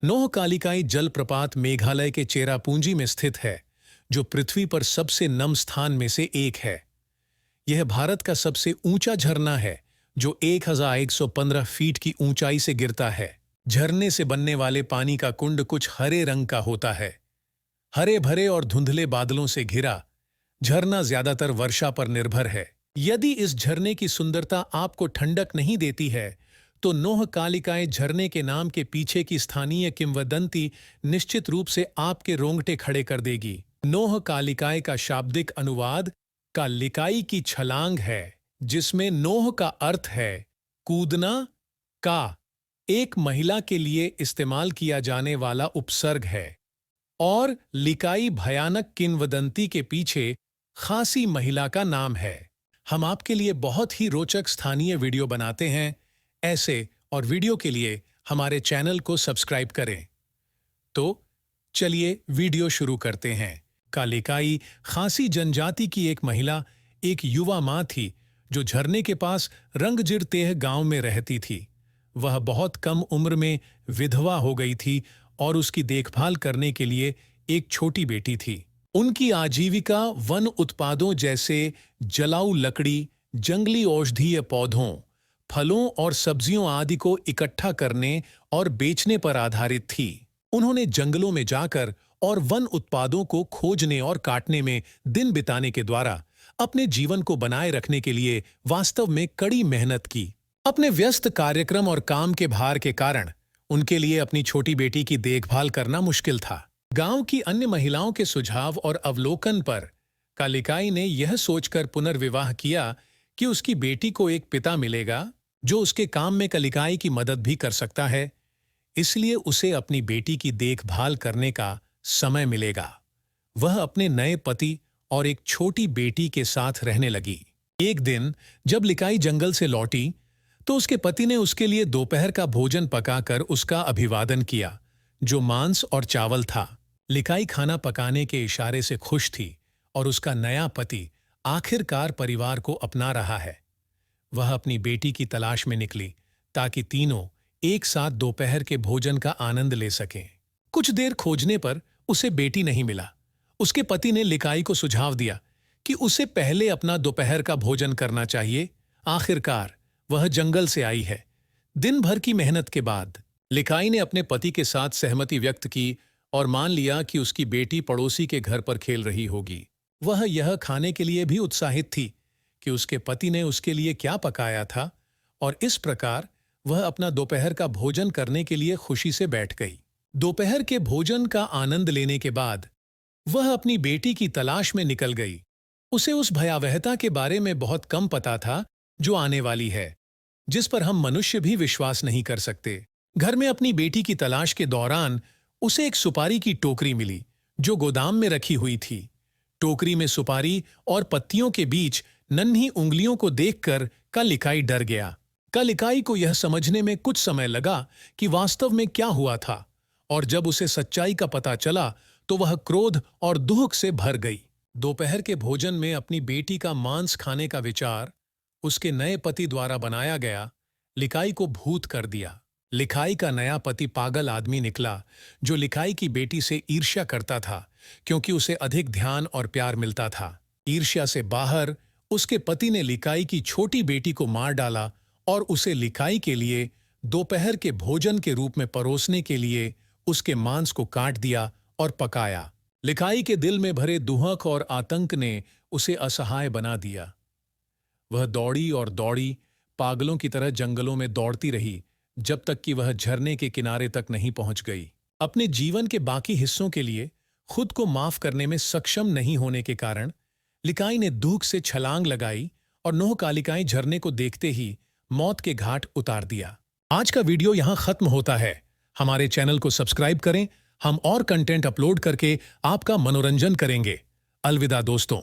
नोहकालिकाई जलप्रपात मेघालय के चेरापूंजी में स्थित है, जो पृथ्वी पर सबसे नम स्थान में से एक है। यह भारत का सबसे ऊंचा झरना है, जो 1115 फीट की ऊंचाई से गिरता है। झरने से बनने वाले पानी का कुंड कुछ हरे रंग का होता है। हरे भरे और धुंधले बादलों से घिरा, झरना ज्यादातर वर्षा पर निर्भर है। यदि इस झरने की सुंदरता आपको ठंडक नहीं देती है, तो नोहकालिकाई झरने के नाम के पीछे की स्थानीय किंवदंती निश्चित रूप से आपके रोंगटे खड़े कर देगी। नोहकालिकाई का शाब्दिक अनुवाद कालिकाई की छलांग है, जिसमें नोह का अर्थ है कूदना, का एक महिला के लिए इस्तेमाल किया जाने वाला उपसर्ग है, और लिकाई भयानक किंवदंती के पीछे खासी महिला का नाम है। हम आपके लिए बहुत ही रोचक स्थानीय वीडियो बनाते हैं। ऐसे और वीडियो के लिए हमारे चैनल को सब्सक्राइब करें। तो चलिए वीडियो शुरू करते हैं। कालिकाई खासी जनजाति की एक महिला, एक युवा माँ थी, जो झरने के पास रंगजिरतेह गांव में रहती थी। वह बहुत कम उम्र में विधवा हो गई थी और उसकी देखभाल करने के लिए एक छोटी बेटी थी। उनकी आजीविका वन उत्पादों जैसे जलाऊ लकड़ी, जंगली औषधीय पौधों, फलों और सब्जियों आदि को इकट्ठा करने और बेचने पर आधारित थी। उन्होंने जंगलों में जाकर और वन उत्पादों को खोजने और काटने में दिन बिताने के द्वारा अपने जीवन को बनाए रखने के लिए वास्तव में कड़ी मेहनत की। अपने व्यस्त कार्यक्रम और काम के भार के कारण उनके लिए अपनी छोटी बेटी की देखभाल करना मुश्किल था। गांव की अन्य महिलाओं के सुझाव और अवलोकन पर कालिकाई ने यह सोचकर पुनर्विवाह किया कि उसकी बेटी को एक पिता मिलेगा जो उसके काम में कालिकाई की मदद भी कर सकता है। इसलिए उसे अपनी बेटी की देखभाल करने का समय मिलेगा। वह अपने नए पति और एक छोटी बेटी के साथ रहने लगी। एक दिन जब लिकाई जंगल से लौटी, तो उसके पति ने उसके लिए दोपहर का भोजन पकाकर उसका अभिवादन किया, जो मांस और चावल था। लिकाई खाना पकाने के इशारे से खुश थी और उसका नया पति आखिरकार परिवार को अपना रहा है। वह अपनी बेटी की तलाश में निकली ताकि तीनों एक साथ दोपहर के भोजन का आनंद ले सकें। कुछ देर खोजने पर उसे बेटी नहीं मिला। उसके पति ने लिकाई को सुझाव दिया कि उसे पहले अपना दोपहर का भोजन करना चाहिए। आखिरकार वह जंगल से आई है। दिन भर की मेहनत के बाद लिकाई ने अपने पति के साथ सहमति व्यक्त की और मान लिया कि उसकी बेटी पड़ोसी के घर पर खेल रही होगी। वह यह खाने के लिए भी उत्साहित थी कि उसके पति ने उसके लिए क्या पकाया था, और इस प्रकार वह अपना दोपहर का भोजन करने के लिए खुशी से बैठ गई। दोपहर के भोजन का आनंद लेने के बाद वह अपनी बेटी की तलाश में निकल गई। उसे उस भयावहता के बारे में बहुत कम पता था जो आने वाली है, जिस पर हम मनुष्य भी विश्वास नहीं कर सकते। घर में अपनी बेटी की तलाश के दौरान उसे एक सुपारी की टोकरी मिली जो गोदाम में रखी हुई थी। टोकरी में सुपारी और पत्तियों के बीच नन्ही उंगलियों को देखकर कालिकाई डर गया। कालिकाई को यह समझने में कुछ समय लगा कि वास्तव में क्या हुआ था, और जब उसे सच्चाई का पता चला तो वह क्रोध और दुख से भर गई। दोपहर के भोजन में अपनी बेटी का मांस खाने का विचार उसके नए पति द्वारा बनाया गया लिकाई को भूत कर दिया। लिकाई का नया पति पागल आदमी निकला, जो लिकाई की बेटी से ईर्ष्या करता था क्योंकि उसे अधिक ध्यान और प्यार मिलता था। ईर्ष्या से बाहर उसके पति ने लिकाई की छोटी बेटी को मार डाला और उसे लिकाई के लिए दोपहर के भोजन के रूप में परोसने के लिए उसके मांस को काट दिया और पकाया। लिकाई के दिल में भरे दुहक और आतंक ने उसे असहाय बना दिया। वह दौड़ी और दौड़ी, पागलों की तरह जंगलों में दौड़ती रही, जब तक कि वह झरने के किनारे तक नहीं पहुंच गई। अपने जीवन के बाकी हिस्सों के लिए खुद को माफ करने में सक्षम नहीं होने के कारण लिकाई ने दुख से छलांग लगाई और नोहकालिकाई झरने को देखते ही मौत के घाट उतार दिया। आज का वीडियो यहां खत्म होता है। हमारे चैनल को सब्सक्राइब करें। हम और कंटेंट अपलोड करके आपका मनोरंजन करेंगे। अलविदा दोस्तों।